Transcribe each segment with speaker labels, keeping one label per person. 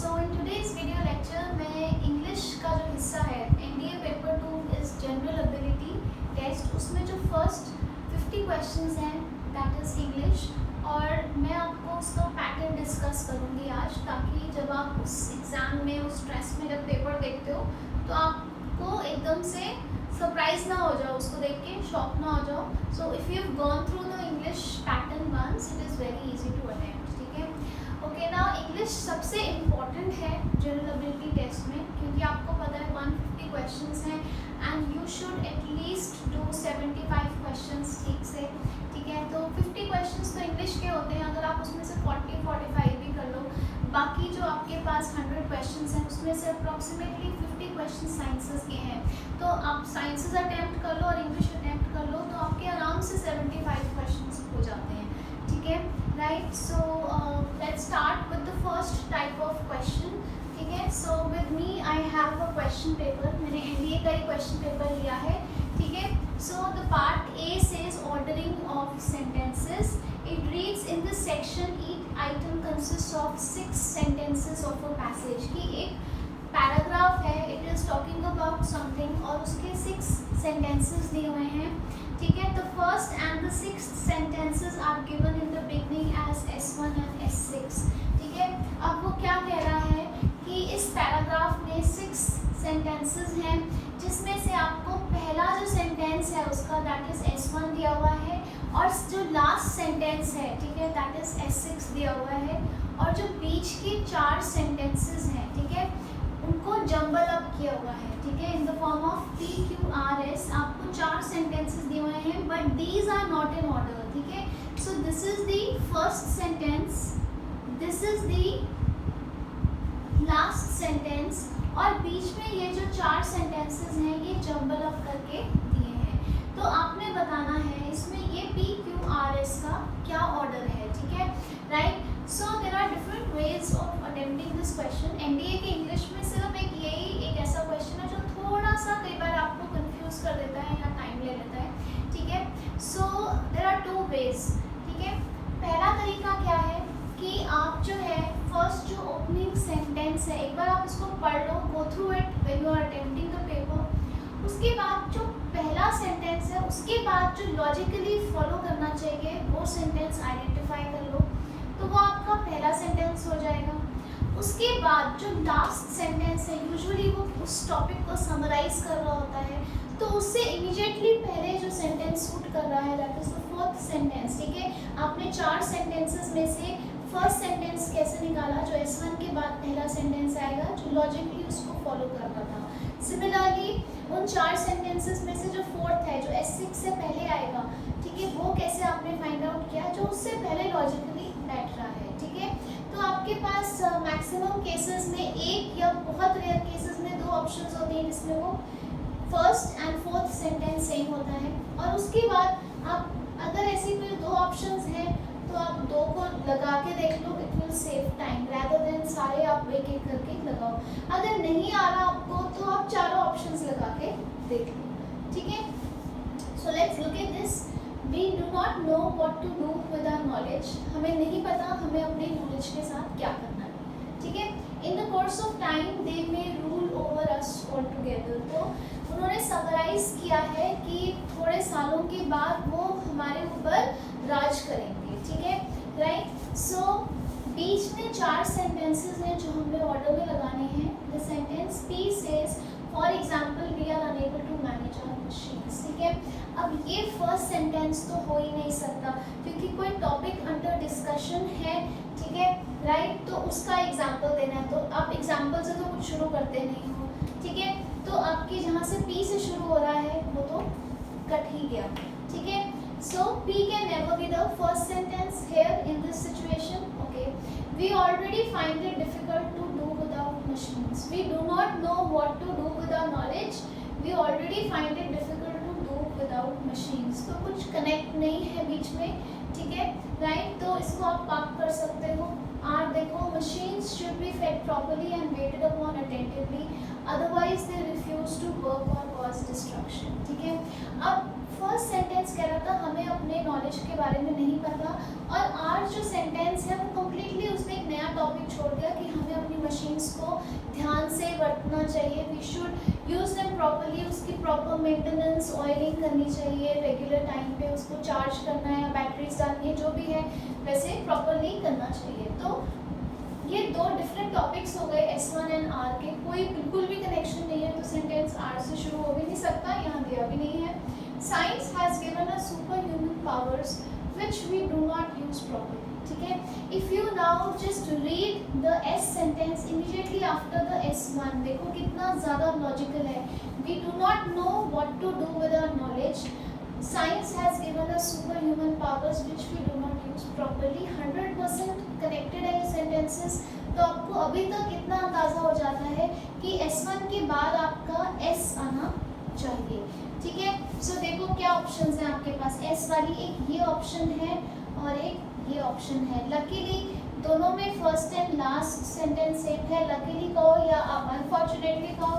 Speaker 1: So in today's video lecture में English का जो हिस्सा है NDA paper 2 is general ability test, उसमें जो फर्स्ट 50 क्वेश्चंस हैं दैट इज़ इंग्लिश, और मैं आपको उसका पैटर्न डिस्कस करूँगी आज, ताकि जब आप उस एग्ज़ाम में उस स्ट्रेस में जब पेपर देखते हो तो आपको एकदम से सरप्राइज ना हो जाओ, उसको देख के शॉक ना हो जाओ. So if you have gone through the English pattern once it is very easy to attempt. ठीक है, ओके. ना इंग्लिश सबसे इम्पॉर्टेंट है जनरल एबिलिटी टेस्ट में, क्योंकि आपको पता है 150 क्वेश्चंस हैं and you should at least do 75 questions ठीक से. ठीक है, तो 50 क्वेश्चंस तो इंग्लिश के होते हैं. अगर आप उसमें से 40-45 भी कर लो, बाकी जो आपके पास 100 क्वेश्चंस हैं उसमें से अप्रॉक्सीमेटली 50 क्वेश्चन साइंसेस के हैं. तो आप साइंसेस अटैम्प्ट कर लो और इंग्लिश अटैम्प्ट कर लो तो आपके आराम से 75 क्वेश्चंस हो जाते हैं. ठीक है, right. So let's start with the first type of question. ठीक है, so with me I have a question paper. मैंने एनडीए का ही क्वेश्चन पेपर लिया है. ठीक है, so the part A says ordering of sentences. It reads in this section each item consists of 6 sentences of a passage. कि एक paragraph है, it is talking about something और उसके 6 sentences दिए हुए हैं. ठीक है, the first and the 6th sentences are given in the beginning as S1 and S6. ठीक है, अब वो क्या कह रहा है कि इस पैराग्राफ में 6 sentences हैं, जिसमें से आपको पहला जो सेंटेंस है उसका दैट इज S1 दिया हुआ है, और जो लास्ट सेंटेंस है, ठीक है, दैट इज S6 दिया हुआ है, और जो बीच की 4 सेंटेंसेस हैं, ठीक है, उनको जंबल अप किया हुआ है. ठीक है, in the form of PQRS. आपको 4 सेंटेंसेस दिए हुए हैं but these are not in order. ठीक है, so this is the first sentence, this is the last sentence, और बीच में ये जो 4 सेंटेंसेस हैं ये जंबल अप करके दिए हैं. तो आपने बताना है इसमें ये PQRS का क्या ऑर्डर है. ठीक है, right. So there are different ways of attempting this question. NDA के इंग्लिश में सिर्फ एक ऐसा क्वेश्चन है जो थोड़ा सा कई बार आपको कंफ्यूज कर देता है या टाइम ले लेता है. ठीक है, सो देयर आर 2 वेज. ठीक है, पहला तरीका क्या है कि आप जो है फर्स्ट जो ओपनिंग सेंटेंस है एक बार आप इसको पढ़ लो, go through it when you are attempting the paper. उसके बाद जो पहला सेंटेंस है उसके बाद जो लॉजिकली फॉलो करना चाहिए वो सेंटेंस आइडेंटिफाई कर लो, तो वो आपका पहला सेंटेंस हो जाएगा. उसके बाद जो लास्ट सेंटेंस है यूजुअली वो उस टॉपिक को समराइज कर रहा होता है, तो उससे इमीडिएटली पहले जो सेंटेंस सूट कर रहा है that is the fourth sentence. ठीक है, आपने 4 सेंटेंसेस में से फर्स्ट सेंटेंस कैसे निकाला, जो S1 के बाद पहला सेंटेंस आएगा जो लॉजिकली उसको फॉलो कर रहा था. सिमिलरली उन 4 सेंटेंसेस में से जो फोर्थ है जो S6 से पहले आएगा, ठीक है, वो कैसे आपने फाइंड आउट किया, जो उससे पहले लॉजिकली बैठ रहा है. ठीक है, तो आपके पास मैक्सिमम केसेस में एक या बहुत रेयर केसेस में 2 ऑप्शंस होते हैं जिसमें वो first and fourth sentence same होता है. और उसके बाद आप अगर ऐसी कोई 2 ऑप्शंस हैं तो आप 2 को लगा के देख लो, it will save time rather than सारे आप एक एक करके लगाओ. अगर नहीं आ रहा आपको तो आप चारों ऑप्शंस लगा के देख लो. ठीक है, so let's look at this. We do not know what to do with our knowledge. हमें नहीं पता हमें अपने नॉलेज के साथ क्या करना है. ठीक है, in the course of time they may rule over us all together. तो उन्होंने समराइज किया है कि थोड़े सालों के बाद वो हमारे ऊपर राज करेंगे. ठीक है, राइट. सो बीच में 4 सेंटेंसेस हैं जो हमें ऑर्डर में लगाने हैं. The sentence P says for example we are unable to manage our machines. ठीक है, अब ये फर्स्ट सेंटेंस तो हो ही नहीं सकता क्योंकि कोई टॉपिक अंडर डिस्कशन है. ठीक है, राइट. तो उसका एग्जाम्पल देना है, तो आप एग्जाम्पल से तो कुछ शुरू करते नहीं हो. ठीक है, तो आपकी जहाँ से P से शुरू हो रहा है वो तो कट ही गया. ठीक है, so P can never be the first sentence here in this situation. Okay, we already find it difficult to do without machines. We do not know what to do with our knowledge. We already find it difficult to do without machines. तो कुछ connect नहीं है बीच में. ठीक है, right. तो इसको आप पार्क कर सकते हो. और देखो, machines should be fed properly and waited upon attentively. Otherwise they refuse to work or cause destruction. ठीक है, अब फर्स्ट सेंटेंस कह रहा था हमें अपने नॉलेज के बारे में नहीं पता, और आज जो सेंटेंस है वो कम्प्लीटली उसने एक नया टॉपिक छोड़ दिया कि हमें अपनी मशीन्स को ध्यान से बरतना चाहिए, we should use them properly, उसकी प्रॉपर मेंटेनेंस ऑयलिंग करनी चाहिए, रेगुलर टाइम पे उसको चार्ज करना है या बैटरीज डालनी है, जो भी है वैसे प्रॉपरली करना चाहिए। तो ये दो डिफरेंट टॉपिक्स हो गए S1 एंड R के, कोई बिल्कुल भी कनेक्शन नहीं है, तो सेंटेंस R से शुरू हो भी नहीं सकता, यहाँ दिया भी नहीं है। Science has given us super human powers which we do not use properly, ठीक है। If you now just read the S sentence immediately after the S1, देखो कितना ज़्यादा लॉजिकल है। We do not know what to do with our knowledge, science has given us super human powers which we do not use properly, 100% connected है ये sentences. तो आपको अभी तक इतना अंदाज़ा हो जाता है कि S1 के बाद आपका S आना चाहिए, ठीक है। सो देखो क्या ऑप्शंस हैं आपके पास, S वाली एक ये ऑप्शन है और एक ये ऑप्शन है। लकीली दोनों में first and last sentence same है, लकीली कहो या आप अनफॉर्चुनेटली कहो,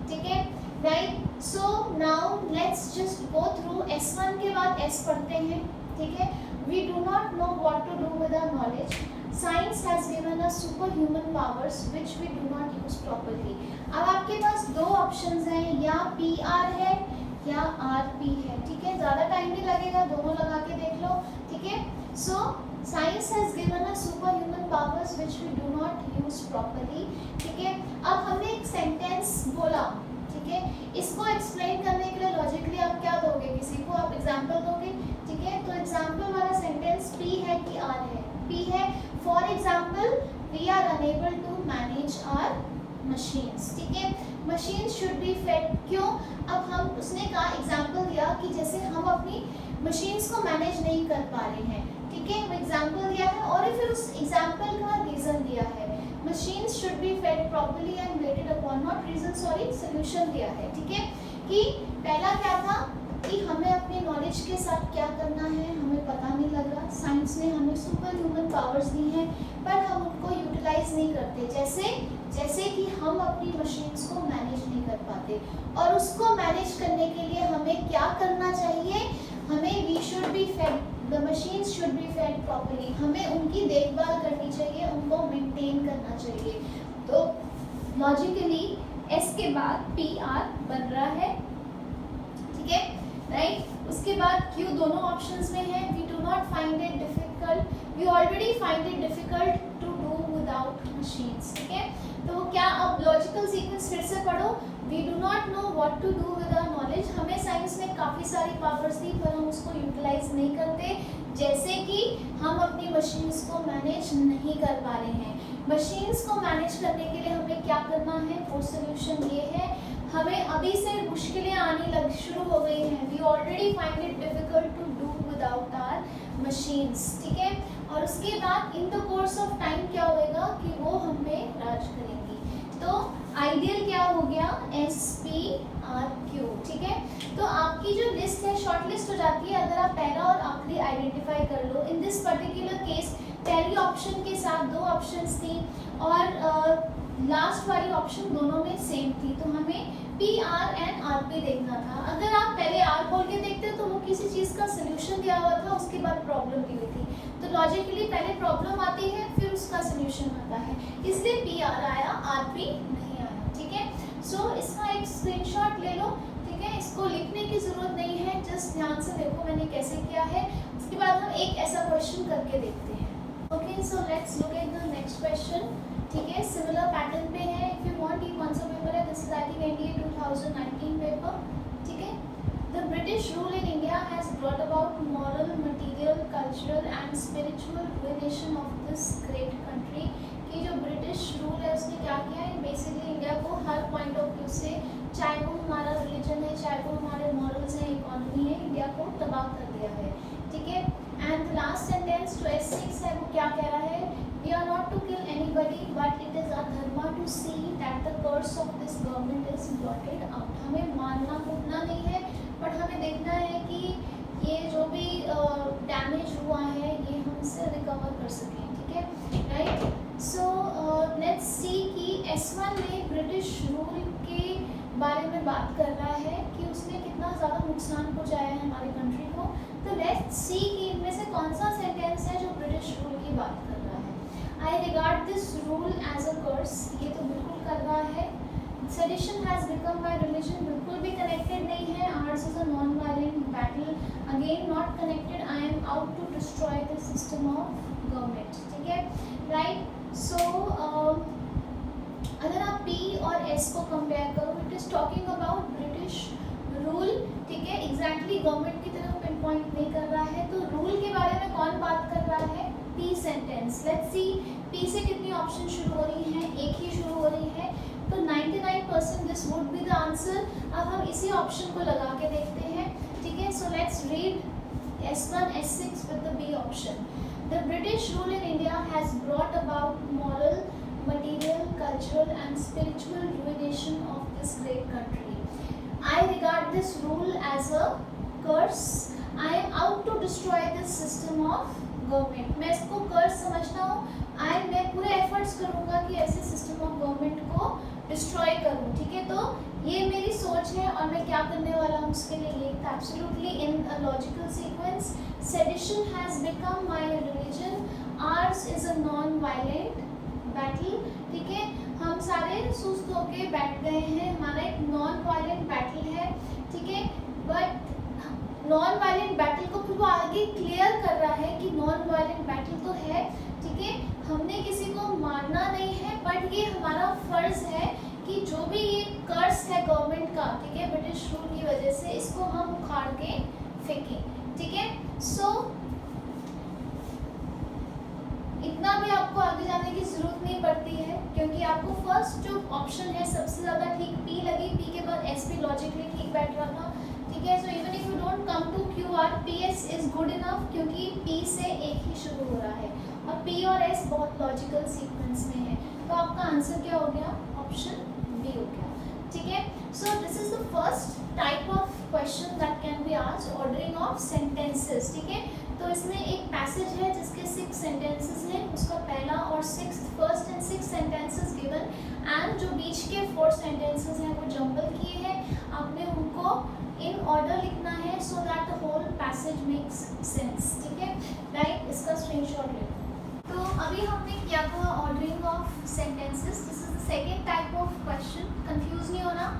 Speaker 1: ठीक है, right. So now let's just go through S1 के बाद S पढ़ते हैं, ठीक है। We do not know what to do with our knowledge, science has given us super human powers which we do not use properly. अब आपके पास दो options हैं, या PR है या RP है, ठीक है, ज़्यादा टाइम नहीं लगेगा, दोनों लगा के देख लो, ठीक है। So science has given us super human powers which we do not use properly, ठीक है। अब हमने एक सेंटेंस बोला, ठीक है, इसको एक्सप्लेन करने के लिए लॉजिकली आप क्या दोगे, किसी को आप एग्जाम्पल दोगे, ठीक है। तो एग्जाम्पल वाला सेंटेंस P है कि R है, P है। For example we are unable to manage our machines, ठीक है, मशीन्स शुड बी फेड, क्यों, अब हम उसने कहा एग्जाम्पल दिया कि जैसे हम अपनी मशीन्स को मैनेज नहीं कर पा रहे हैं, ठीक है, वो एग्जाम्पल दिया है और फिर उस एग्जाम्पल का रीज़न दिया है, machines should be fed properly and waited upon, not reason sorry, solution दिया है, ठीक है। कि पहला क्या था कि हमें अपनी नॉलेज के साथ क्या करना है हमें पता नहीं लग रहा, साइंस ने हमें सुपर ह्यूमन पावर्स दी हैं पर हम उनको यूटिलाइज नहीं करते, जैसे कि हम अपनी मशीन्स को मैनेज नहीं कर पाते, और उसको मैनेज करने के लिए हमें क्या करना चाहिए, हमें we should be fed, the machines should be fed properly, हमें उनकी देखभाल करनी चाहिए, उनको मेंटेन करना चाहिए। तो लॉजिकली S के बाद PR बन रहा है, ठीक है, राइट। उसके बाद Q दोनों ऑप्शंस में है, we do not find it difficult, we already find it difficult to do without machines, ठीक है। तो क्या अब लॉजिकल सीक्वेंस फिर से पढ़ो, we do not know what to do with our knowledge, हमें साइंस ने काफ़ी सारी पावर्स दी पर हम उसको यूटिलाइज नहीं करते, जैसे कि हम अपनी मशीन्स को मैनेज नहीं कर पा रहे हैं। मशीन्स को मैनेज करने के लिए हमें क्या करना है, वो सोल्यूशन ये है, हमें अभी से मुश्किलें आने शुरू हो गई हैं, we already find it difficult to do without our machines, ठीक है। और उसके बाद in the course of time क्या होएगा कि वो हम पे राज करेंगी। तो आइडियल क्या हो गया, SPRQ, ठीक है। तो आपकी जो लिस्ट है शॉर्ट लिस्ट हो जाती है अगर आप पहला और आखिरी आइडेंटिफाई कर लो। इन दिस पर्टिकुलर केस पहली ऑप्शन के साथ दो ऑप्शंस थी और लास्ट वाली ऑप्शन दोनों में सेम थी, तो हमें PR एंड RP देखना था। अगर आप पहले R बोल के देखते तो वो किसी चीज़ का सोल्यूशन दिया हुआ था, उसके बाद प्रॉब्लम दी हुई थी, तो लॉजिकली पहले प्रॉब्लम आती है फिर उसका सोल्यूशन आता है, इसलिए PR आया, RP नहीं आया, ठीक है। सो इसका एक स्क्रीनशॉट ले लो, ठीक है, इसको लिखने की ज़रूरत नहीं है, जस्ट ध्यान से देखो मैंने कैसे किया है। उसके बाद हम एक ऐसा क्वेश्चन करके देखते हैं। Okay, so let's look at the next question, ठीक है, सिमिलर पैटर्न पे है। इफ यू वांट, ये कौन सा पेपर है, this is I think NDA 2019 paper, ठीक है। The British rule in India has brought about moral, material, cultural and spiritual ruination of this great country. कि जो ब्रिटिश रूल है उसने क्या किया है, बेसिकली इंडिया को हर पॉइंट ऑफ व्यू से, चाहे वो हमारा रिलीजन है, चाहे वो हमारे मॉरल्स हैं, इकोनॉमी है, इंडिया को तबाह कर दिया है, ठीक है। एंड लास्ट सेंटेंस जो S6 है वो क्या कह रहा है, we are not to kill anybody but it is our dharma to see that the curse of this government is blotted out। हमें मारना कूटना नहीं है बट हमें देखना है कि ये जो भी डैमेज हुआ है ये हम इससे रिकवर कर सकें, ठीक है, राइट। सो लेट्स सी कि S1 में ब्रिटिश रूल के बारे में बात कर रहा है कि उसने कितना ज़्यादा नुकसान पहुँचाया है हमारी कंट्री को। तो लेट्स सी कि इनमें से कौन सा सेंटेंस है जो ब्रिटिश रूल की बात कर रहा है। I regard this rule as a curse, ये तो बिल्कुल कर रहा है। Sedition has become my religion, बिल्कुल भी कनेक्टेड नहीं है। Arts is a non violent battle, again not connected. I am out to destroy the system of government, ठीक है, राइट। सो अगर आप P और S को कंपेयर करो, it is talking about British rule, ठीक है, एग्जैक्टली गवर्नमेंट की तरफ पिन पॉइंट नहीं कर रहा है। तो रूल के बारे में कौन बात कर रहा है? P sentence. Let's see P से कितनी ऑप्शन शुरू हो रही हैं? एक ही शुरू हो रही है, तो 99% this would be the answer. अब हम इसी ऑप्शन को लगा के देखते हैं, ठीक है। So let's read S1 S6 with the B option. The British rule in India has brought about moral, material, cultural and spiritual ruination of this great country. I regard this rule as a curse. I am out to destroy this system of government. मैं इसको कर्स समझता हूँ। मैं पूरे efforts करूँगा कि ऐसे system of government को डिस्ट्रॉय करूँ, ठीक है। तो ये मेरी सोच है और मैं क्या करने वाला हूँ उसके लिए ये absolutely in a logical sequence. Sedition has become my religion, ours is a non violent battle, ठीक है। हम सारे सुस्त होके बैठ गए हैं, हमारा एक नॉन वायलेंट बैटल है, ठीक है। बट नॉन वायलेंट बैटल को फिर वो आगे क्लियर कर रहा है कि नॉन वायलेंट बैटल तो है, ठीक है, हमने किसी को मारना नहीं है, बट ये हमारा फर्ज है कि जो भी ये कर्स है गवर्नमेंट का, ठीक है, ब्रिटिश रूल की वजह से, इसको हम उखाड़ के फेंकें, ठीक है। सो इतना भी आपको आगे जाने की जरूरत नहीं पड़ती है, क्योंकि आपको फर्स्ट जो ऑप्शन है सबसे ज़्यादा ठीक P लगी, P के बाद S भी लॉजिकली ठीक बैठ रहा था, ठीक है। So even if you don't come to QR, PS is good enough, क्योंकि P से एक ही शुरू हो रहा है और P और S बहुत लॉजिकल सीक्वेंस में है। तो आपका आंसर क्या हो गया? ऑप्शन B हो गया, ठीक है। So this is the first type of question that can be asked, ordering of sentences, ठीक है। तो इसमें एक पैसेज है जिसके 6 सेंटेंसेस हैं, उसका पहला और first and 6 sentences given and जो बीच के 4 सेंटेंसेस हैं वो जंबल किए हैं। आपने उनको इन ऑर्डर लिखना है so that the whole passage makes sense, ठीक है, राइट। इसका स्क्रीनशॉट ले। तो अभी हमने क्या कहा? Ordering of sentences. This is the second type of question, confuse नहीं होना।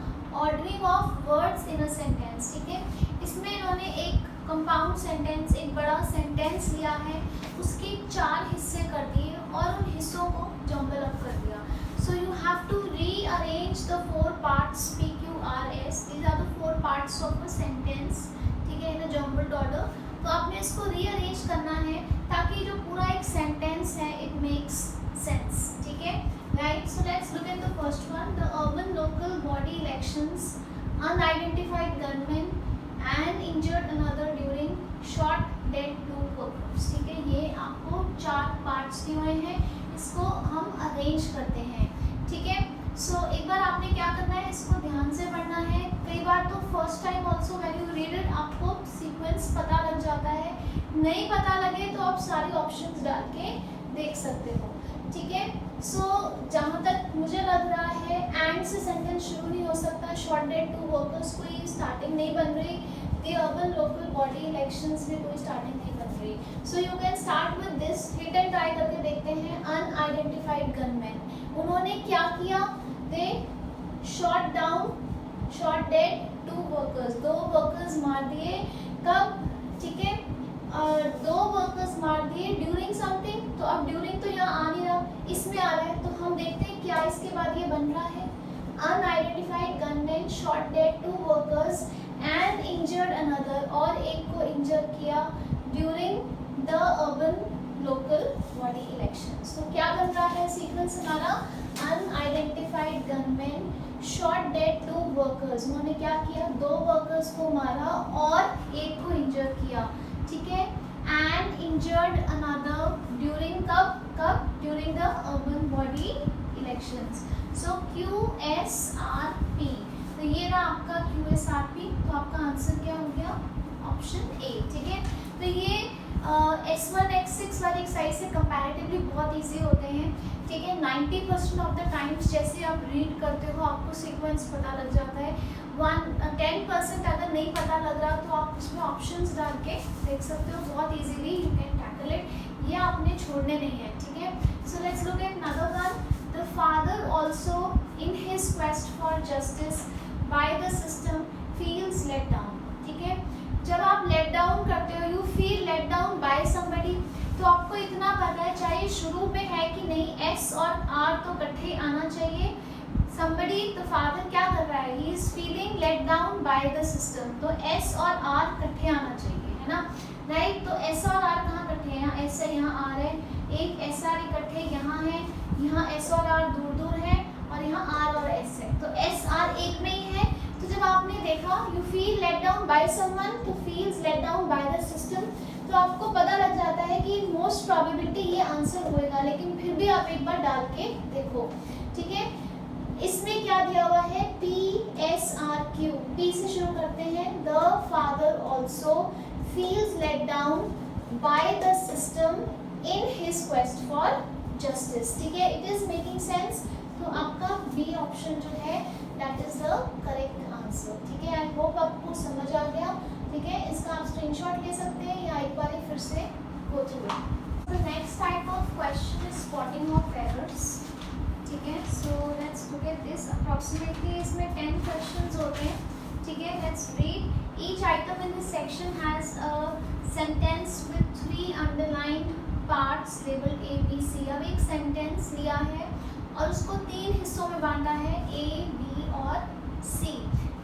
Speaker 1: Ordering of words in a sentence, ठीक है। इसमें इन्होंने एक कंपाउंड सेंटेंस, एक बड़ा सेंटेंस लिया है, उसके 4 हिस्से कर दिए और उन हिस्सों को जंबल अप कर दिया। So you have to rearrange the 4 parts, PQRS, these are the 4 parts of a sentence, ठीक है, इन अ जंबल्ड ऑर्डर। तो आपने इसको रीअरेंज करना है ताकि जो पूरा एक सेंटेंस है इट मेक्स सेंस, ठीक है, right. So let's look at the first one, the urban local body elections, unidentified gunman and injured another during shot dead 2 workers, ठीक है। ये आपको 4 पार्ट्स दिए हुए हैं, इसको हम अरेंज करते हैं, ठीक है। सो एक बार आपने क्या करना है, इसको ध्यान से पढ़ना है। कई बार तो first time also when you read it आपको सीक्वेंस पता लग जाता है, नहीं पता लगे तो आप सारे ऑप्शंस डाल के देख सकते हो, ठीक है। सो जहाँ तक मुझे लग रहा है एंड से सेंटेंस शुरू नहीं हो सकता, शॉट डेड 2 वर्कर्स कोई स्टार्टिंग नहीं बन रही, the urban local body elections में कोई स्टार्टिंग नहीं बन रही। So you can start with this, hit and try करके देखते हैं। अनआइडेंटिफाइड गनमैन, उन्होंने क्या किया? They shot down, shot dead 2 workers, 2 workers मार दिए। कब? ठीक है, 2 वर्कर्स मार दिए ड्यूरिंग समथिंग। तो अब ड्यूरिंग तो यहाँ आ नहीं रहा, इसमें आ रहा है, तो हम देखते हैं क्या इसके बाद ये बन रहा है। Unidentified gunman shot dead 2 workers and injured another, और एक को इंजर किया during the urban local body elections. तो क्या बन रहा है सीक्वेंस हमारा? Unidentified gunman shot dead 2 workers, उन्होंने क्या किया? 2 वर्कर्स को मारा और एक को इंजर किया, ठीक है। एंड इंजर्ड अनदर ड्यूरिंग कब? During the urban body elections. So QSRP, तो ये रहा आपका QSRP। तो आपका आंसर क्या हो गया? ऑप्शन A, ठीक है। तो ये S1 X6 वाली एक्सरसाइज से कंपैरेटिवली बहुत इजी होते हैं, ठीक है। 90% ऑफ द टाइम्स जैसे आप रीड करते हो आपको सीक्वेंस पता लग जाता है। 10% अगर नहीं पता लग रहा तो आप उसमें ऑप्शंस डाल के देख सकते हो, बहुत easily you can tackle it. ये आपने छोड़ने नहीं है, ठीक है। So let's look at another one. The father also in his quest for justice by the system feels let down, ठीक है। जब आप लेट डाउन करते हो, you feel let down by somebody, तो आपको इतना पता है, चाहे शुरू में है कि नहीं, एस और आर तो इकट्ठे आना चाहिए। somebody, the father क्या कर रहा है, he is feeling let down by the system, तो S और R इकट्ठे आना चाहिए, है ना, राइट। तो S और R कहाँ इकट्ठे हैं, यहाँ S है, यहाँ R है, एक S R इकट्ठे यहाँ है, यहाँ S और R दूर दूर है, और यहाँ R और S है, तो S R एक में ही है। तो जब आपने देखा you feel let down by someone, तो feels let down by the system, तो आपको पता लग जाता है कि मोस्ट प्रोबेबिलिटी ये आंसर होएगा, लेकिन फिर भी आप एक बार डाल के देखो, ठीक है। इसमें क्या दिया हुआ है, PSRQ, P से शुरू करते हैं। The father also feels let down by the system in his quest for justice, ठीक है। इट इज मेकिंग सेंस, तो आपका बी ऑप्शन जो है that is the correct answer, ठीक है। आई होप आपको समझ आ गया, ठीक है। इसका आप स्क्रीनशॉट ले सकते हैं या एक बार फिर से गो through it. The next type of question is spotting of errors, ठीक है। So let's look at this. Approximately इसमें 10 क्वेश्चंस होते हैं, ठीक है। Let's read. Each item in this section has a sentence with 3 underlined parts labelled A, B, C। अब एक sentence लिया है और उसको 3 हिस्सों में बांटा है, A, B और C,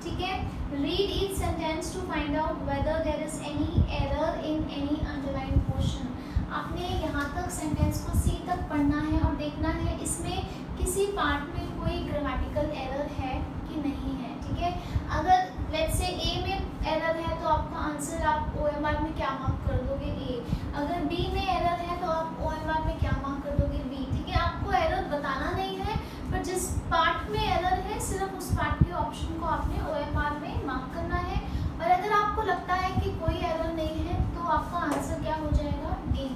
Speaker 1: ठीक है। Read each sentence to find out whether there is any error in any underlined portion. आपने यहाँ तक सेंटेंस को सी तक पढ़ना है और देखना है इसमें किसी पार्ट में कोई ग्रामेटिकल एरर है कि नहीं है, ठीक है। अगर लेट्स से ए में एरर है तो आपका आंसर आप OMR में क्या मार्क कर दोगे, ए। अगर बी में एरर है तो आप OMR में क्या मार्क कर दोगे, बी, ठीक है। आपको एरर बताना नहीं है, पर जिस पार्ट में एरर है सिर्फ उस पार्ट के ऑप्शन को आपने OMR में मार्क करना है। और अगर आपको लगता है कि कोई एरर नहीं है तो आपका आंसर क्या हो जाएगा, डी।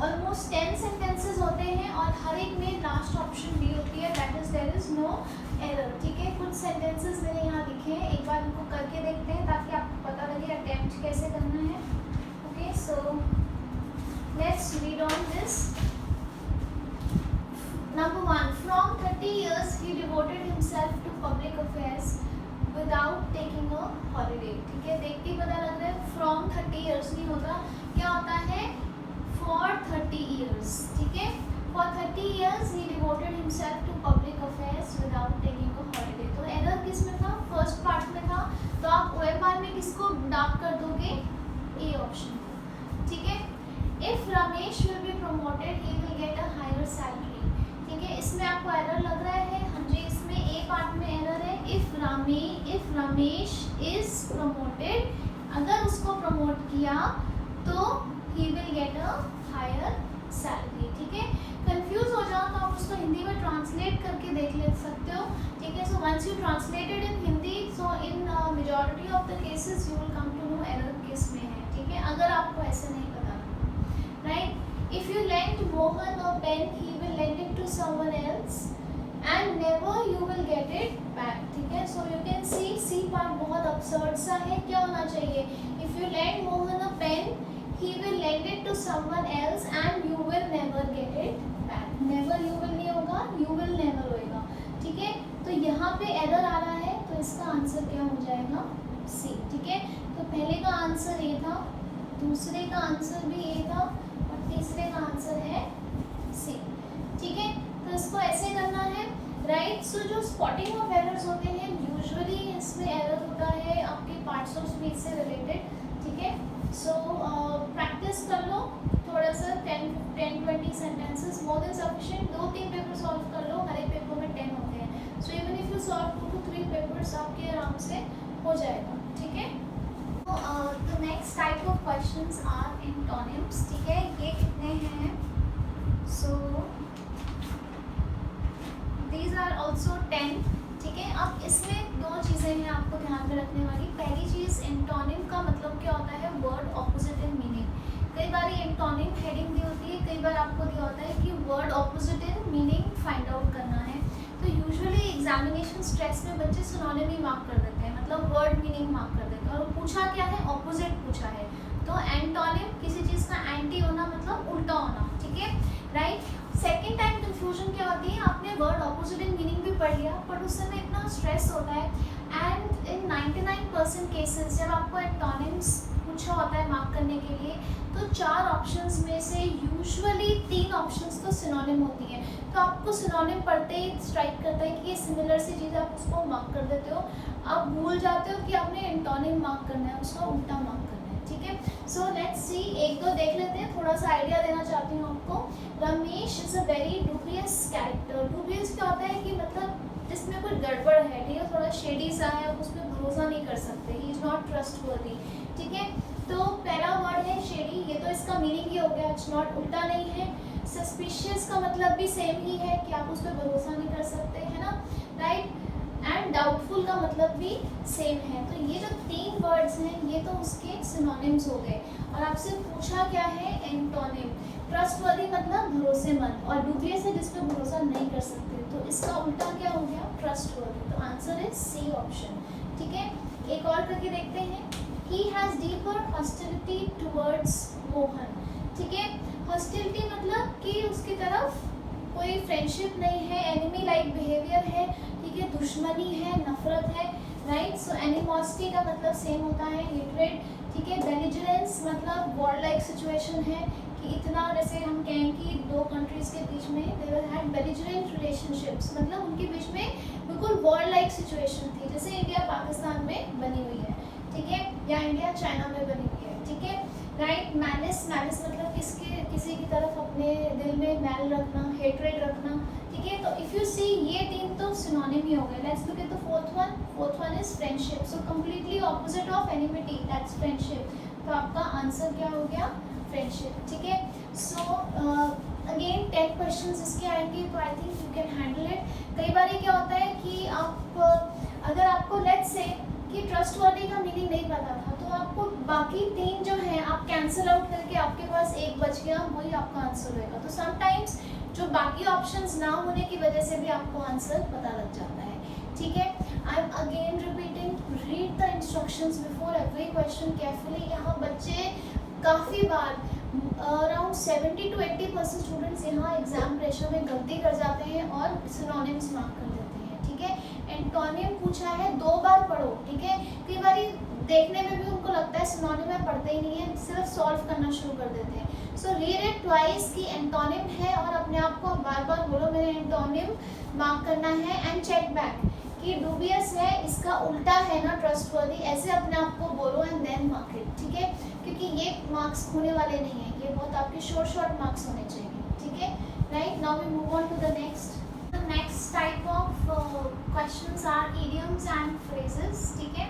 Speaker 1: ऑलमोस्ट 10 सेंटेंसेस होते हैं और हर एक में लास्ट ऑप्शन डी होती है, that is there is no error, ठीक है। कुछ सेंटेंसेस मैंने यहाँ लिखे हैं, एक बार इनको करके देखते हैं ताकि आपको पता लगे अटेम्प्ट कैसे करना है। Okay, so let's read on this. Number 1, from 30 years he devoted himself to public affairs without taking a holiday, ठीक है। देखते ही पता लग रहा है from 30 years नहीं होता, क्या होता है for 30 years, ठीक है। For 30 years he devoted himself to public affairs without taking a holiday। तो एरर किस में था, फर्स्ट पार्ट में था, तो आप OMR में किसको डार्क कर दोगे, ए ऑप्शन को, ठीक है। If Ramesh will be promoted he will get a higher salary, ठीक है। इसमें आपको एरर लग रहा है, हाँ जी, इसमें ए पार्ट में एरर है। इफ रमेश इज प्रमोटेड, अगर उसको प्रमोट किया तो ही will get a higher salary, ठीक है। कंफ्यूज हो जाओ तो आप उसको हिंदी में ट्रांसलेट करके देख ले सकते हो, ठीक है। So once you translated in Hindi, so in majority of the cases you will come to know error किस में है, ठीक है, अगर आपको ऐसे नहीं पता, right. If you lend Mohan a pen, he will lend it to someone else and never you will get it back, ठीक है। So you can see C part बहुत absurd सा है, क्या होना चाहिए, if you lend Mohan a pen, he will lend it to someone else and you will never get it back। never you will नहीं होगा, you will never होएगा, ठीक है। तो यहाँ पे एरर आ रहा है, तो इसका आंसर क्या हो जाएगा, C, ठीक है। तो पहले का आंसर A था, दूसरे का आंसर भी A था, तीसरे का आंसर है सी, ठीक है। तो इसको ऐसे करना है, राइट। सो जो स्पॉटिंग ऑफ एरर्स होते हैं यूजुअली इसमें एरर होता है आपके पार्ट्स ऑफ स्पीच से रिलेटेड, ठीक है। सो प्रैक्टिस कर लो थोड़ा सा, 10-20 sentences more than sufficient. 2-3 paper solve कर लो, हर एक पेपर में 10 होते हैं। सो even if you solve 2 to 3 papers आपके आराम से हो जाएगा, ठीक है। The next type of questions are antonyms, ठीक है। ये कितने हैं, so these are also 10, ठीक है। अब इसमें 2 चीज़ें हैं आपको ध्यान में रखने वाली। पहली चीज़, एंटोनिम का मतलब क्या होता है, वर्ड ऑपोजिट इन मीनिंग। कई बार एंटोनिम हेडिंग दी होती है, कई बार आपको दिया होता है कि word opposite in meaning find out करना है। तो यूजुअली एग्जामिनेशन स्ट्रेस में बच्चे सिनोनिम ही मार्क कर देते हैं, मतलब वर्ड मीनिंग मार्क कर देते हैं, और पूछा क्या है, ऑपोजिट पूछा है। तो एंटोनिम किसी चीज़ का एंटी होना मतलब उल्टा होना, ठीक है, राइट। सेकेंड टाइम कन्फ्यूजन क्या होती है, आपने वर्ड ऑपोजिट इन मीनिंग भी पढ़ लिया बट उस समय इतना स्ट्रेस होता है, एंड इन 99% केसेस जब आपको एंटोनिम्स पूछा होता है मार्क करने के लिए, तो 4 ऑप्शंस में से यूजुअली 3 ऑप्शंस तो सिनोनिम होती हैं, तो आपको सिनोनिम पढ़ते ही स्ट्राइक करता है कि ये सिमिलर सी चीज़, आप उसको मार्क कर देते हो, आप भूल जाते हो कि आपने एंटोनिम मार्क करना है, उसका उल्टा मार्क करना है, ठीक है। सो लेट्स सी, एक दो देख लेते हैं, थोड़ा सा आइडिया देना चाहती हूँ आपको। Ramesh is a very dubious character. Dubious क्या होता है कि मतलब जिसमें कोई गड़बड़ है, ठीक है, थोड़ा शेडी सा है, आप उस पर भरोसा नहीं कर सकते, ही इज़ नॉट ट्रस्टवर्दी, ठीक है। तो पहला वर्ड है शेडी, ये तो इसका मीनिंग ही हो गया, इट्स नॉट, उल्टा नहीं है। सस्पिशियस का मतलब भी सेम ही है कि आप उस पर भरोसा नहीं कर सकते, है ना, राइट। एंड डाउटफुल का मतलब भी सेम है। तो ये जो 3 वर्ड्स हैं ये तो उसके सिनोनिम्स हो गए, और आपसे पूछा क्या है, एंटोनिम। ट्रस्टवर्दी मतलब भरोसेमंद, और डूबियस है जिस पे भरोसा नहीं कर सकते, तो इसका उल्टा क्या हो गया, ट्रस्टवर्दी। तो आंसर इज सी ऑप्शन, ठीक है। एक और करके देखते हैं, he has deeper hostility towards Mohan, ठीक है। हॉस्टिलिटी मतलब कि उसकी तरफ कोई फ्रेंडशिप नहीं है, एनिमी लाइक बिहेवियर है, ठीक है, दुश्मनी है, नफरत है, राइट। सो एनिमोसिटी का मतलब सेम होता है, हेट्रेड, ठीक है। बेलिजरेंस मतलब वॉर लाइक सिचुएशन है, कि इतना, जैसे हम कहें कि 2 कंट्रीज के बीच में दे वर हैड बेलिजरेंट रिलेशनशिप्स, मतलब उनके बीच में बिल्कुल वॉर लाइक सिचुएशन थी, जैसे इंडिया पाकिस्तान में बनी हुई है, ठीक है, या इंडिया चाइना में बनी हुई है, ठीक है, राइट। मैलिस, मैलिस मतलब किसी की तरफ अपने दिल में मैल रखना, हेट्रेड रखना, ठीक है। तो इफ़ यू सी ये 3 तो सिनोनिम ही हो गए। Let's look at the fourth one is friendship. So completely opposite of enmity, that's friendship. तो आपका आंसर क्या हो गया, फ्रेंडशिप, ठीक है। सो अगेन 10 क्वेश्चंस इसके आएंगे, तो I think you can handle it. कई बार क्या होता है कि आप अगर आपको लेट्स से कि ट्रस्टवर्दी का मीनिंग नहीं पता था, तो आपको बाकी 3 जो हैं आप कैंसिल आउट करके आपके पास एक बच गया, वही आपका आंसर होएगा। तो समटाइम्स जो बाकी ऑप्शंस ना होने की वजह से भी आपको आंसर पता लग जाता है, ठीक है। I am again repeating, read the instructions before every question carefully. यहाँ बच्चे काफ़ी बार अराउंड 70 to 80% स्टूडेंट्स यहाँ एग्जाम प्रेशर में गलती कर जाते हैं और सिनोनिम्स मार्क कर देते हैं, ठीक है। एंटोनिम पूछा है 2 बार पढ़ो, ठीक है। कई बार देखने में भी उनको लगता है सिनोनिम में पढ़ते ही नहीं है, सिर्फ सॉल्व करना शुरू कर देते हैं। सो रीड इट ट्वाइस कि एंटोनिम है, और अपने आप को बार बार बोलो मेरे एंटोनिम मार्क करना है, एंड चेक बैक कि डूबियस है इसका उल्टा है ना ट्रस्टवर्दी, ऐसे अपने आप को बोलो एंड देन मार्क इट, ठीक है। क्योंकि ये मार्क्स होने वाले नहीं हैं, ये बहुत आपके शॉर्ट मार्क्स होने चाहिए, ठीक है, right. Now we move on to the next. The next type of questions are idioms and phrases, ठीक है,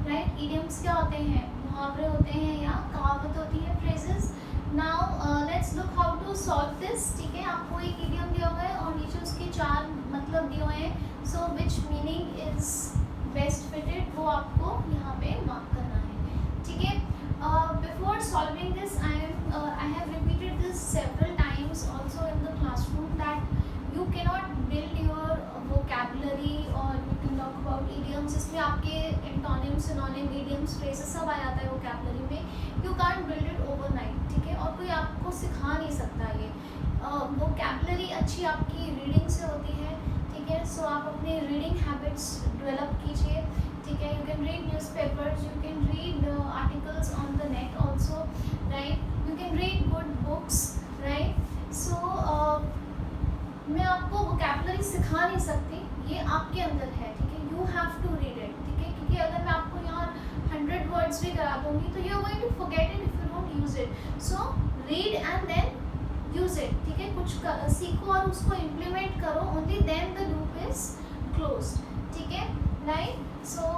Speaker 1: राइट। इडियम्स क्या होते हैं, मुहावरे होते हैं या कहावत होती है, phrases. Now let's look how to solve this, ठीक है। आपको एक इडियम दिया हुआ है और नीचे उसके 4 मतलब दिए हुए हैं, सो विच मीनिंग इज बेस्ट फिटेड वो आपको यहाँ पे मार्क करना है, ठीक है। Before solving this, I have repeated this several times also in the classroom that you cannot build your vocabulary or you can talk about idioms. इसमें आपके antonyms, synonyms, idioms, phrases सब आ जाता है vocabulary में. You can't build it overnight, ठीक है, और कोई आपको सिखा नहीं सकता ये. vocabulary अच्छी आपकी reading से होती है, ठीक है. So आप अपने reading habits develop कीजिए, ठीक है. You can read newspapers, you can read articles on the net also, right. You can read good books, right. So मैं आपको vocabulary सिखा नहीं सकती, ये आपके अंदर है, ठीक है. You have to read it, ठीक है, क्योंकि अगर मैं आपको यहाँ 100 words भी करा दूँगी तो you are going to forget it if you don't use it. So read and then use it, ठीक है. कुछ सीखो और उसको implement करो, only then the loop is closed, ठीक है, right. So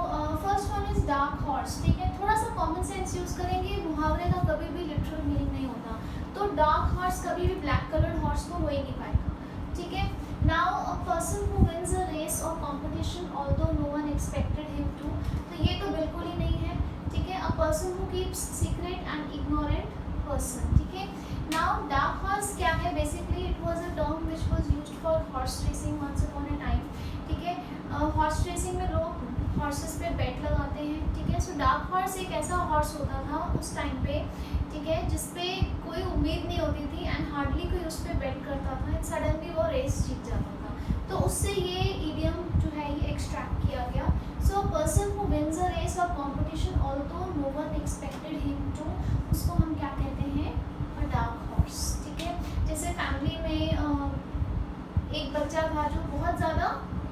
Speaker 1: first one is dark horse, ठीक है. थोड़ा सा common sense यूज़ करेंगे, मुहावरे का कभी भी literal meaning नहीं होता. तो dark horse कभी भी black colored horse को हो ही नहीं पाएगा, ठीक है. Now a person who wins a race or competition although no one expected him to, तो ये तो बिल्कुल ही नहीं है, ठीक है. A person who keeps secret and ignorant person, ठीक है. Now dark horse क्या है, basically it was a term which was used for horse racing once upon a time, ठीक है. हॉर्स रेसिंग में लोग हॉर्सेस पे बेट लगाते हैं, ठीक है। सो डार्क हॉर्स एक ऐसा हॉर्स होता था उस टाइम पे, ठीक है, जिसपे कोई उम्मीद नहीं होती थी एंड हार्डली कोई उस पर बेट करता था एंड सडनली वो रेस जीत जाता था। तो उससे ये इडियम जो है ये एक्सट्रैक्ट किया गया। So a person who wins a race और competition although no one expected him to, उसको हम क्या कहते हैं, अ डार्क हॉर्स, ठीक है। जैसे फैमिली में एक बच्चा था जो बहुत ज़्यादा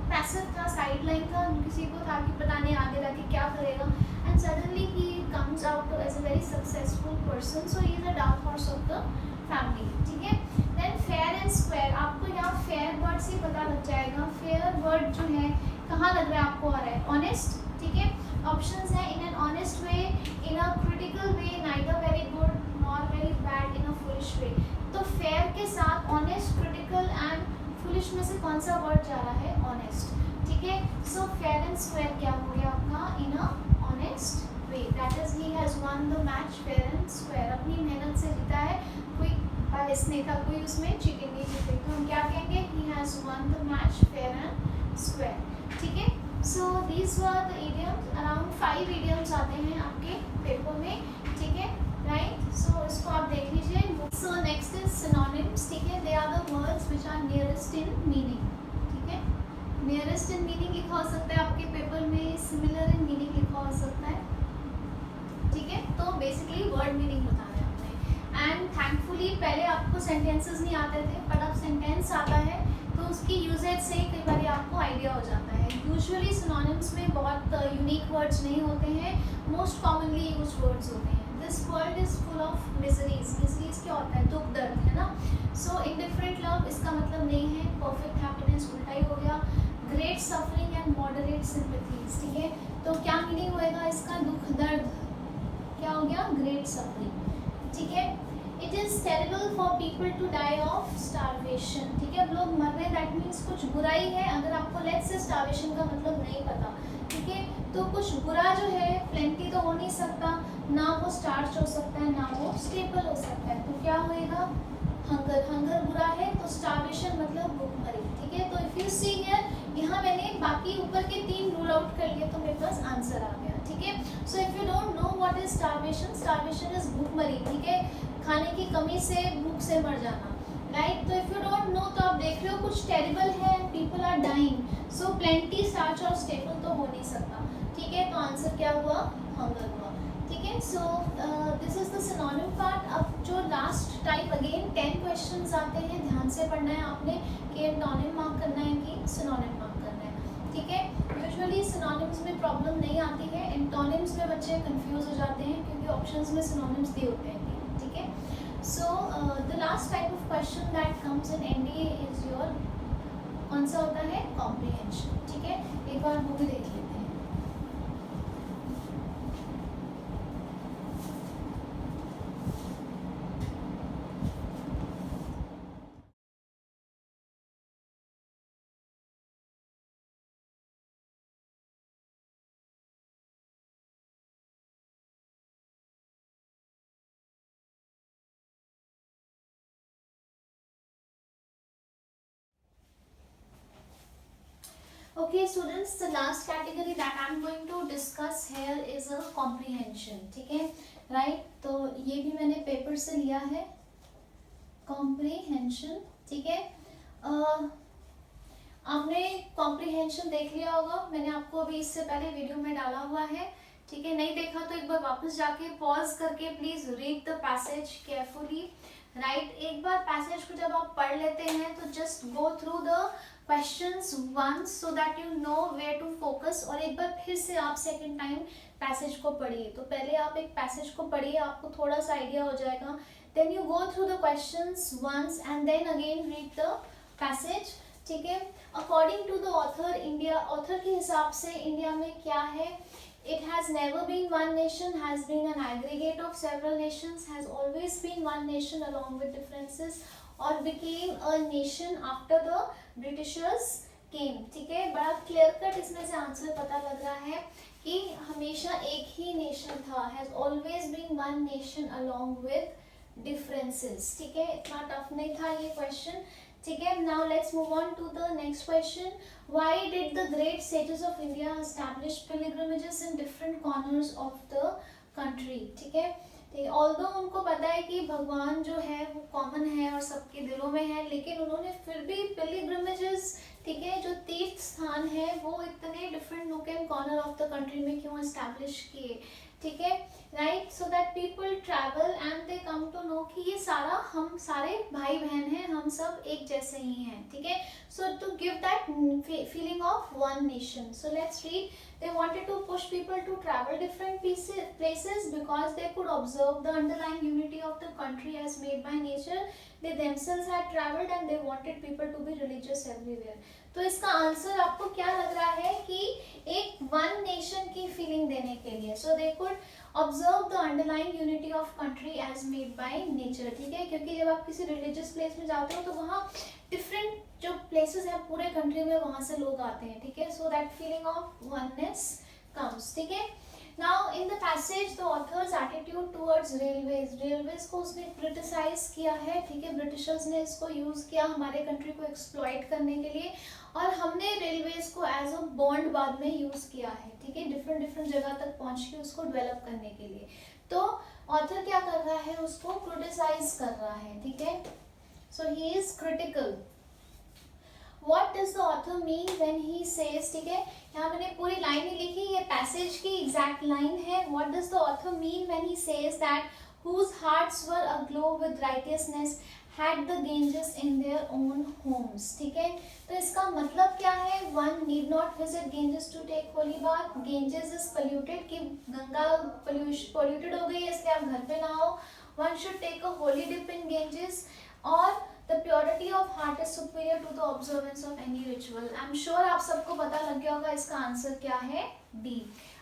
Speaker 1: पैसिव था, साइड लाइन था, किसी को था कि पता नहीं आगे जाके क्या करेगा एंड सडनली ही comes out as a very successful person, so he is a dark horse of the family, ठीक है। देन फेयर एंड स्क्वायर, आपको यहाँ फेयर वर्ड से पता लग जाएगा। फेयर वर्ड जो है कहाँ लग रहा है आपको, आ रहा है ऑनेस्ट, ठीक है। ऑप्शंस है in an honest way, in a critical way, neither very good nor very bad, in a foolish way. तो फेयर के साथ ऑनेस्ट, क्रिटिकल एंड फुलिश में से कौन सा वर्ड जा रहा है, ऑनेस्ट, ठीक है। सो फेयर एंड स्क्वायर क्या हो गया आपका, in a honest way, that is he has won the match fair and square, अपनी मेहनत से जीता है, कोई बायस नहीं था, कोई उसमें चीटिंग नहीं की, तो हम क्या कहेंगे, ही has won the match fair and square, ठीक है। So these were the idioms, around 5 idioms आते हैं आपके पेपर में, ठीक है, राइट। सो इसको आप देख लीजिए। सो नेक्स्ट इज सिनोनिम्स, ठीक है। They are the words which are nearest in meaning, ठीक है। नियरेस्ट इन मीनिंग लिखा हो सकता है आपके पेपर में, सिमिलर इन मीनिंग लिखा हो सकता है, ठीक है। तो बेसिकली वर्ड मीनिंग बताना है आपने। एंड थैंकफुली पहले आपको सेंटेंसेस नहीं आते थे, पर अब सेंटेंस आता है तो उसकी यूजेज से कई बार आपको आइडिया हो जाता है। यूजुअली सिनोनिम्स में बहुत यूनिक वर्ड्स नहीं होते हैं, मोस्ट कॉमनली यूज वर्ड्स होते हैं। This world is full of miseries, miseries क्या होता है, दुख दर्द, है ना। सो इनडिफरेंट लव इसका मतलब नहीं है परफेक्ट हैप्पीनेस, उल्टा ही हो गया। Great suffering and moderate sympathies, ठीक है। तो क्या मीनिंग होएगा इसका, दुख दर्द, क्या हो गया, ग्रेट सफरिंग, ठीक है। It is terrible for people to die of starvation, ठीक है। अब लोग मर रहे हैं, दैट मीन्स कुछ बुराई है। अगर आपको लेट्स से स्टारवेशन का मतलब नहीं पता, ठीक है, तो कुछ बुरा जो है, प्लेंटी तो हो नहीं सकता, ना वो स्टार्च हो सकता है, ना वो स्टेपल हो सकता है, तो क्या होएगा, हंगर। हंगर बुरा है तो स्टारवेशन मतलब भूखमरी, ठीक है। तो इफ यू सी हियर, यहाँ मैंने बाकी ऊपर के 3 रूल आउट कर लिए तो मेरे पास आंसर आ गया, ठीक है। So if you don't know what is starvation, starvation is भूखमरी, ठीक है, खाने की कमी से, भूख से मर जाना, राइट। तो इफ यू डोंट नो, तो आप देख रहे हो कुछ टेरिबल है, people are dying, so plenty, starch और स्टेपल तो हो नहीं सकता, ठीक है। तो आंसर क्या हुआ, हंगर हुआ, ठीक है। So this is the synonym part. अब जो लास्ट टाइप, अगेन 10 क्वेश्चंस आते हैं, ध्यान से पढ़ना है आपने कि एंटोनिम मार्क करना है कि सिनोनिम मार्क करना है, ठीक है। यूजुअली सिनोनिम्स में प्रॉब्लम नहीं आती है, एंटोनिम्स में बच्चे कंफ्यूज हो जाते हैं क्योंकि ऑप्शंस में सिनोनिम्स दिए होते हैं, ठीक है। So the last type of question that comes in NDA is your, कौन सा होता है, कॉम्प्रिहेंशन, ठीक है। एक बार वो भी देख लेते हैं। Okay students, the last category that I am going to discuss here is a comprehension, ठीक है, right। तो ये भी मैंने पेपर से लिया है, comprehension, ठीक है। आपने comprehension देख लिया होगा, मैंने आपको अभी इससे पहले वीडियो में डाला हुआ है, ठीक है। नहीं देखा तो एक बार वापस जाके पॉज करके please read the passage carefully, right. एक बार पैसेज को जब आप पढ़ लेते हैं तो just go through the questions once so that you know where to focus, और एक बार फिर से आप सेकंड टाइम पैसेज को पढ़िए। तो पहले आप एक पैसेज को पढ़िए, आपको थोड़ा सा आइडिया हो जाएगा, then you go through the questions once and then again read the passage, ठीक है। According to the author, India, author के हिसाब से इंडिया में क्या है, it has never been one nation, has been an aggregate of several nations, has always been one nation along with differences, और became a nation after the Britishers came, ठीक है। बड़ा क्लियर कट इसमें से answer पता लग रहा है कि हमेशा एक ही नेशन था, has always been one nation along with differences, ठीक है। इतना टफ नहीं था ये क्वेश्चन, ठीक है, now let's move on to the next question. Why did the great sages of India establish pilgrimages in different corners of the country. ठीक है, ऑल्दो उनको पता है कि भगवान जो है वो कॉमन है और सबके दिलों में है, लेकिन उन्होंने फिर भी पिलग्रिमेजेस, ठीक है, जो तीर्थ स्थान है वो इतने different nook and corner of the country में क्यों एस्टैब्लिश किए. ठीक है, right, so that people travel and they come to know कि ये सारा हम सारे भाई बहन हैं, हम सब एक जैसे ही हैं. ठीक है, so to give that feeling of one nation. So let's read. They wanted to push people to travel different places because they could observe the underlying unity of the country as made by nature. They themselves had traveled and they wanted people to be religious everywhere. तो इसका answer आपको क्या लग रहा है कि एक one nation की फीलिंग देने के लिए. So they could observe the underlying unity of country as made by nature. ठीक है, क्योंकि जब आप किसी रिलीजियस प्लेस में जाते हो तो वहाँ डिफरेंट जो प्लेसेस हैं पूरे कंट्री में, वहाँ से लोग आते हैं. ठीक है, so that feeling of oneness comes. ठीक है, now in the passage the author's attitude towards railways को उसने क्रिटिसाइज किया है. ठीक है, ब्रिटिशर्स ने इसको यूज किया हमारे कंट्री को एक्सप्लॉइट करने के लिए, और हमने रेलवेज को एज अ बॉन्ड बाद में यूज किया है. ठीक है, डिफरेंट जगह तक पहुंच के उसको डेवलप करने के लिए. तो ऑथर क्या कर रहा है, उसको क्रिटिसाइज कर रहा है. ठीक है, so he is critical. What does the author mean when he says, ठीक है, यहाँ मैंने पूरी लाइन ही लिखी, ये पैसेज की एग्जैक्ट लाइन है. What does the author mean when he says that whose hearts were aglow with righteousness had the Ganges in their own homes. ठीक है, तो इसका मतलब क्या है. One need not visit Ganges to take holy bath. Ganges is polluted, कि Ganga polluted हो गई है इसलिए आप घर पे नहाओ. One should take a holy dip in Ganges. और The purity of heart is superior to the observance of any ritual. I'm sure आप सबको पता लग गया होगा इसका आंसर क्या है, डी.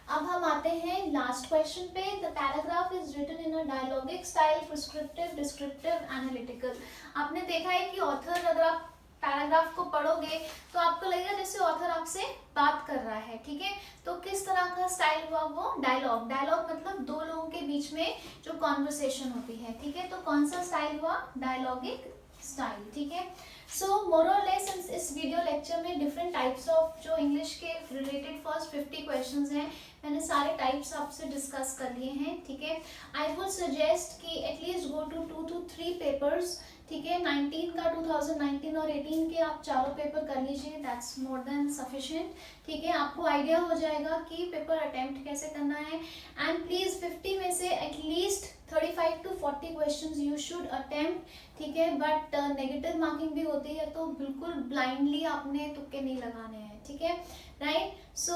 Speaker 1: अब हम आते हैं लास्ट क्वेश्चन पे. The paragraph is written in a dialogic style, prescriptive, descriptive, analytical. आपने देखा है कि ऑथर, अगर आप पैराग्राफ को पढ़ोगे तो आपको लगेगा जैसे ऑथर आपसे बात कर रहा है. ठीक है, तो किस तरह का स्टाइल हुआ, वो डायलॉग. डायलॉग मतलब दो लोगों के बीच में जो कॉन्वर्सेशन होती है. ठीक है, तो कौन सा स्टाइल हुआ, डायलॉगिक स्टाइल. ठीक है, सो मोर और लेस इस वीडियो लेक्चर में डिफरेंट टाइप्स ऑफ जो इंग्लिश के रिलेटेड फर्स्ट 50 क्वेश्चंस हैं, मैंने सारे टाइप्स आपसे डिस्कस कर लिए हैं. ठीक है, आई वुड सजेस्ट कि at least go to 2 to 3 papers. ठीक है, 19 का 2019 और 18 के आप चारों पेपर कर लीजिए, दैट्स मोर देन सफिशिएंट. ठीक है, आपको आइडिया हो जाएगा कि पेपर अटेम्प्ट कैसे करना है. एंड प्लीज 50 में से at least 35 to 40 questions you should attempt. ठीक है, बट नेगेटिव मार्किंग भी होती है, तो बिल्कुल ब्लाइंडली आपने तुक्के नहीं लगाने हैं. ठीक है, राइट. सो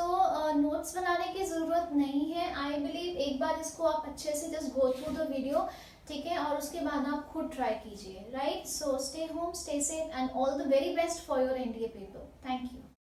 Speaker 1: नोट्स बनाने की ज़रूरत नहीं है. आई बिलीव एक बार इसको आप अच्छे से just go through the video. ठीक है, और उसके बाद आप खुद ट्राई कीजिए. Right, so stay home, stay safe and all the very best for your NDA paper. Thank you.